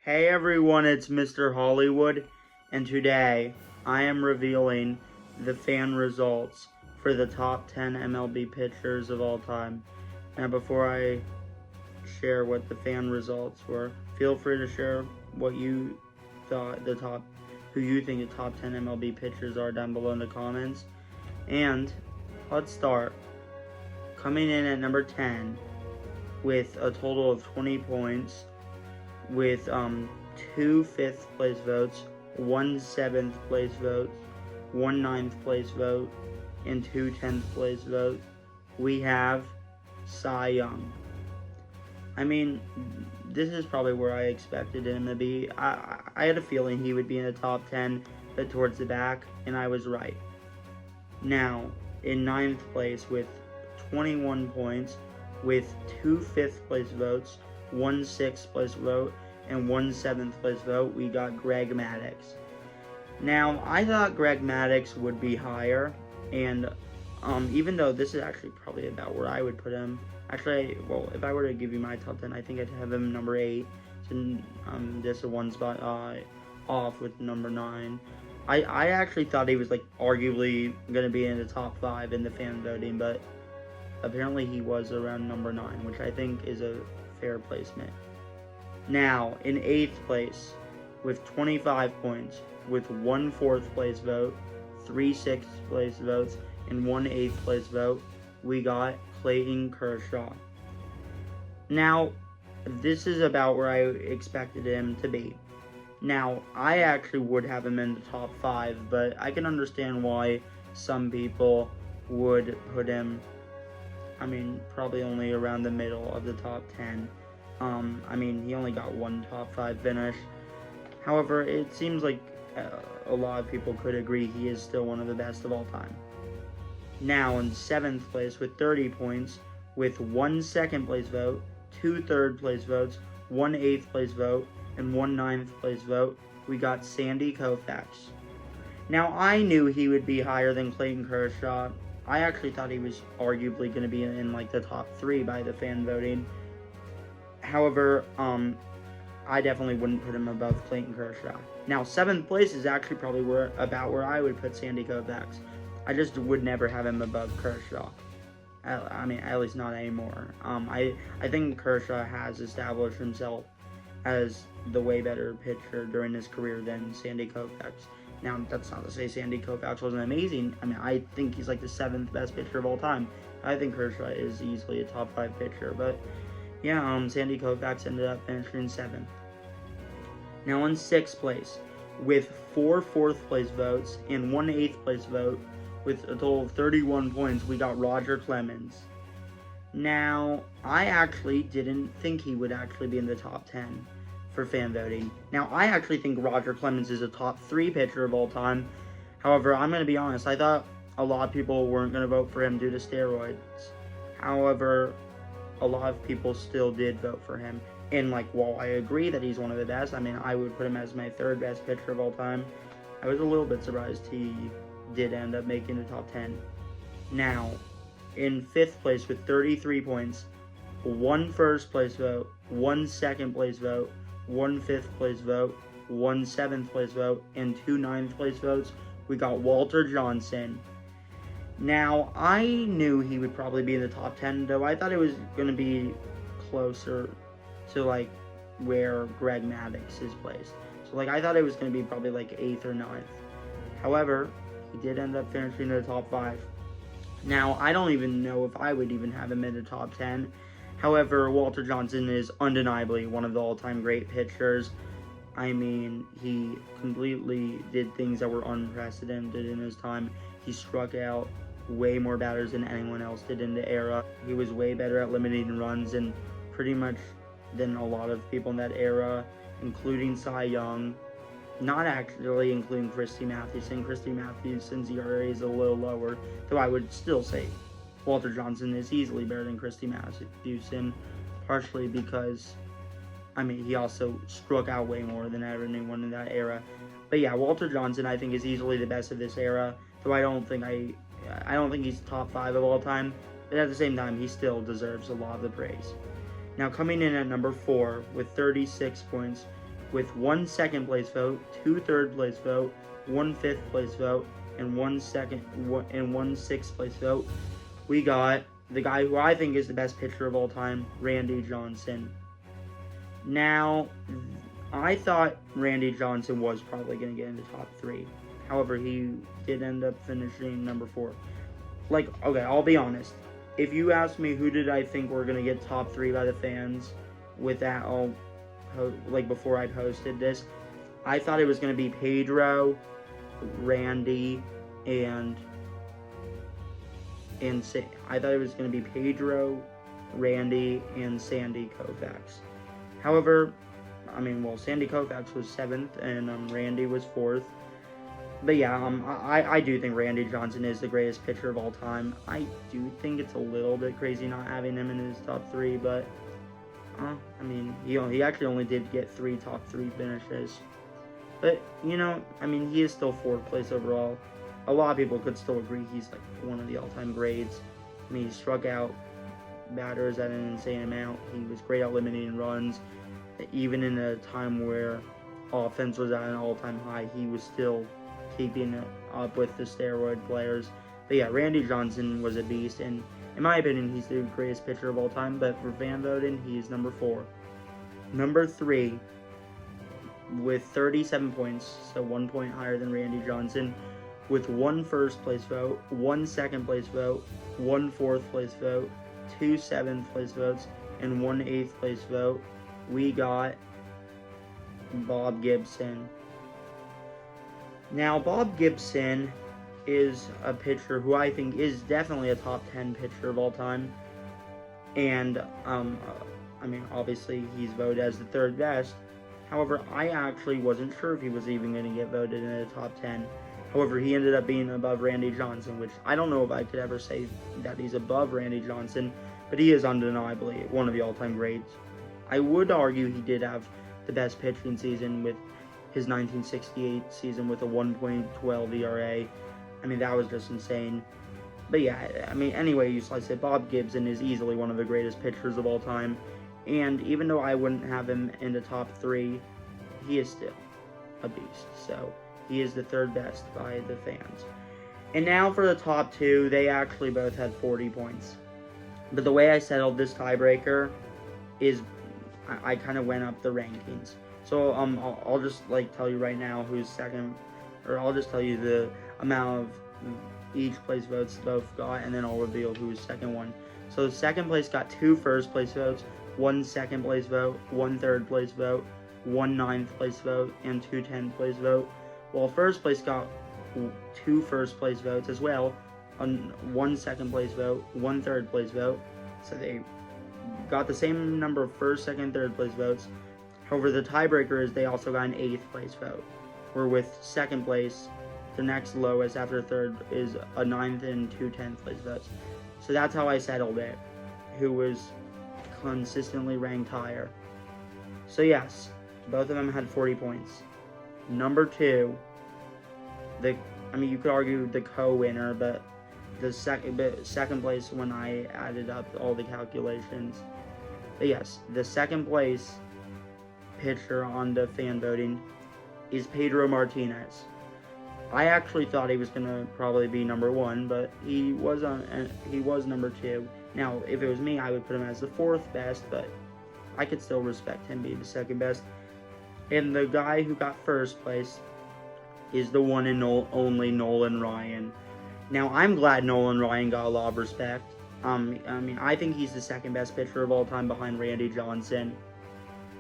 Hey everyone, it's Mr. Hollywood, and today I am revealing the fan results for the top 10 MLB pitchers of all time. Now, before I share what the fan results were, feel free to share what you thought who you think the top 10 MLB pitchers are down below in the comments. And let's start. Coming in at number 10 with a total of 20 points, with two fifth place votes, one seventh place vote, one ninth place vote, and two 10th place votes, we have Cy Young. I mean, this is probably where I expected him to be. I had a feeling he would be in the top 10, but towards the back, and I was right. Now, in ninth place with 21 points, with two fifth place votes, one sixth place vote, and one seventh place vote, we got Greg Maddux. Now, I thought Greg Maddux would be higher, and even though this is actually probably about where I would put him, actually, well, if I were to give you my top 10, I think I'd have him number 8, so just a one spot off with number 9. I actually thought he was like arguably going to be in the top 5 in the fan voting, but apparently he was around number 9, which I think is a fair placement. Now, in 8th place, with 25 points, with one 4th place vote, three 6th place votes, and one 8th place vote, we got Clayton Kershaw. Now, this is about where I expected him to be. Now, I actually would have him in the top 5, but I can understand why some people would put him, probably only around the middle of the top 10. He only got one top 5 finish. However, it seems like a lot of people could agree he is still one of the best of all time. Now, in 7th place with 30 points, with one 2nd place vote, two 3rd place votes, one 8th place vote, and one 9th place vote, we got Sandy Koufax. Now, I knew he would be higher than Clayton Kershaw. I actually thought he was arguably going to be in like the top 3 by the fan voting. However, I definitely wouldn't put him above Clayton Kershaw. Now, 7th place is actually probably about where I would put Sandy Koufax. I just would never have him above Kershaw. At least not anymore. I think Kershaw has established himself as the way better pitcher during his career than Sandy Koufax. Now, that's not to say Sandy Koufax wasn't amazing. I think he's like the 7th best pitcher of all time. I think Kershaw is easily a top 5 pitcher, but yeah, Sandy Koufax ended up finishing 7th. Now in 6th place, with four 4th place votes and one 8th place vote, with a total of 31 points, we got Roger Clemens. Now, I actually didn't think he would actually be in the top 10 for fan voting. Now, I actually think Roger Clemens is a top 3 pitcher of all time. However, I'm going to be honest, I thought a lot of people weren't going to vote for him due to steroids. However, a lot of people still did vote for him. And while I agree that he's one of the best, I would put him as my 3rd best pitcher of all time. I was a little bit surprised he did end up making the top 10. Now, in 5th place with 33 points, one 1st place vote, one 2nd place vote, one 5th place vote, one 7th place vote, and two 9th place votes, we got Walter Johnson. Now, I knew he would probably be in the top 10, though I thought it was going to be closer to where Greg Maddux is placed. So I thought it was going to be probably 8th or 9th. However, he did end up finishing in the top 5. Now, I don't even know if I would even have him in the top 10. However, Walter Johnson is undeniably one of the all-time great pitchers. He completely did things that were unprecedented in his time. He struck out way more batters than anyone else did in the era. He was way better at limiting runs and pretty much than a lot of people in that era, including Cy Young. Not actually including Christy Mathewson. Christy Mathewson's ERA is a little lower, though I would still say Walter Johnson is easily better than Christy Mathewson, partially because, he also struck out way more than anyone in that era. But yeah, Walter Johnson I think is easily the best of this era, though I don't think he's top 5 of all time, but at the same time, he still deserves a lot of the praise. Now coming in at number 4 with 36 points, with 1 second place vote, 2 third place vote, 1 fifth place vote, and 1 sixth place vote, we got the guy who I think is the best pitcher of all time, Randy Johnson. Now, I thought Randy Johnson was probably going to get in the top 3. However, he did end up finishing number 4. Like, okay, I'll be honest. If you asked me who did I think were going to get top 3 by the fans, with that before I posted this, I thought it was going to be Pedro, Randy, and I thought it was going to be Pedro, Randy, and Sandy Koufax. However, Sandy Koufax was 7th, and Randy was 4th. But yeah, I do think Randy Johnson is the greatest pitcher of all time. I do think it's a little bit crazy not having him in his top 3, but he actually only did get 3 top 3 finishes. But, he is still 4th place overall. A lot of people could still agree he's like one of the all-time greats. He struck out batters at an insane amount. He was great at eliminating runs. Even in a time where offense was at an all-time high, he was still keeping it up with the steroid players. But yeah, Randy Johnson was a beast, and in my opinion, he's the greatest pitcher of all time. But for fan voting, he's number 4. Number 3, with 37 points, so 1 point higher than Randy Johnson, with 1 first place vote, 1 second place vote, 1 fourth place vote, 2 seventh place votes, and 1 eighth place vote, we got Bob Gibson. Now, Bob Gibson is a pitcher who I think is definitely a top 10 pitcher of all time. And, obviously he's voted as the 3rd best. However, I actually wasn't sure if he was even going to get voted in the top 10. However, he ended up being above Randy Johnson, which I don't know if I could ever say that he's above Randy Johnson, but he is undeniably one of the all-time greats. I would argue he did have the best pitching season with his 1968 season with a 1.12 ERA. That was just insane. But yeah, anyway, you slice it, Bob Gibson is easily one of the greatest pitchers of all time. And even though I wouldn't have him in the top 3, he is still a beast. So he is the 3rd best by the fans. And now for the top 2, they actually both had 40 points. But the way I settled this tiebreaker is I kind of went up the rankings. So I'll just tell you right now who's second, or I'll just tell you the amount of each place votes both got, and then I'll reveal who's second one. So second place got 2 first place votes, 1 second place vote, 1 third place vote, 1 ninth place vote, and 2 10th place vote. While first place got 2 first place votes as well, 1 second place vote, 1 third place vote. So they got the same number of first, second, third place votes. However, the tiebreaker is they also got an 8th place vote, where with second place, the next lowest after third is a 9th and 2 10th place votes. So that's how I settled it, who was consistently ranked higher. So yes, both of them had 40 points. Number 2, you could argue the co-winner, but the second place when I added up all the calculations. But yes, the second place pitcher on the fan voting is Pedro Martinez. I actually thought he was gonna probably be number 1, but he was number 2. Now, if it was me, I would put him as the 4th best, but I could still respect him being the 2nd best. And the guy who got first place is the one and only Nolan Ryan. Now, I'm glad Nolan Ryan got a lot of respect. I think he's the 2nd best pitcher of all time behind Randy Johnson.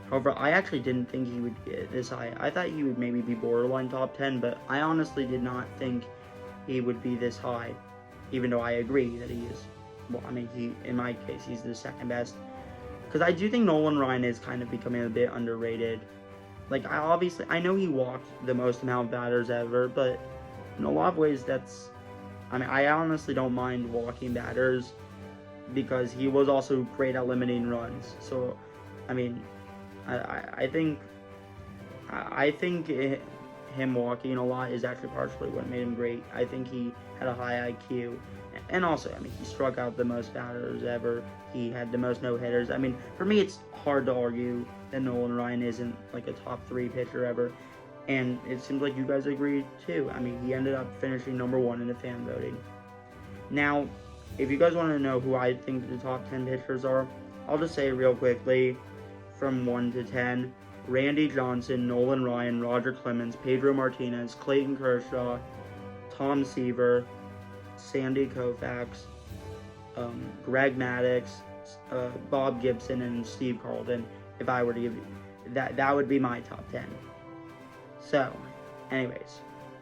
However, I actually didn't think he would get this high. I thought he would maybe be borderline top 10, but I honestly did not think he would be this high, even though I agree that he is. In my case, he's the 2nd best. Because I do think Nolan Ryan is kind of becoming a bit underrated. I know he walked the most amount of batters ever, but in a lot of ways I honestly don't mind walking batters because he was also great at limiting runs. So, I think him walking a lot is actually partially what made him great. I think he had a high IQ, And also, I mean, he struck out the most batters ever. He had the most no-hitters. I mean, for me, it's hard to argue that Nolan Ryan isn't like a top 3 pitcher ever. And it seems like you guys agree too. I mean, he ended up finishing number 1 in the fan voting. Now, if you guys want to know who I think the top 10 pitchers are, I'll just say real quickly from 1 to 10. Randy Johnson, Nolan Ryan, Roger Clemens, Pedro Martinez, Clayton Kershaw, Tom Seaver, Sandy Koufax, Greg Maddux, Bob Gibson, and Steve Carlton. If I were to give you that would be my top 10. So, anyways,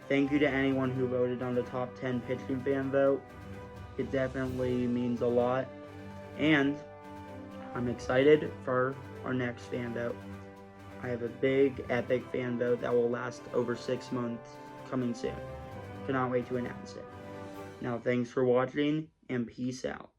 thank you to anyone who voted on the top 10 pitching fan vote. It definitely means a lot, and I'm excited for our next fan vote. I have a big, epic fan vote that will last over 6 months coming soon. Cannot wait to announce it. Now, thanks for watching, and peace out.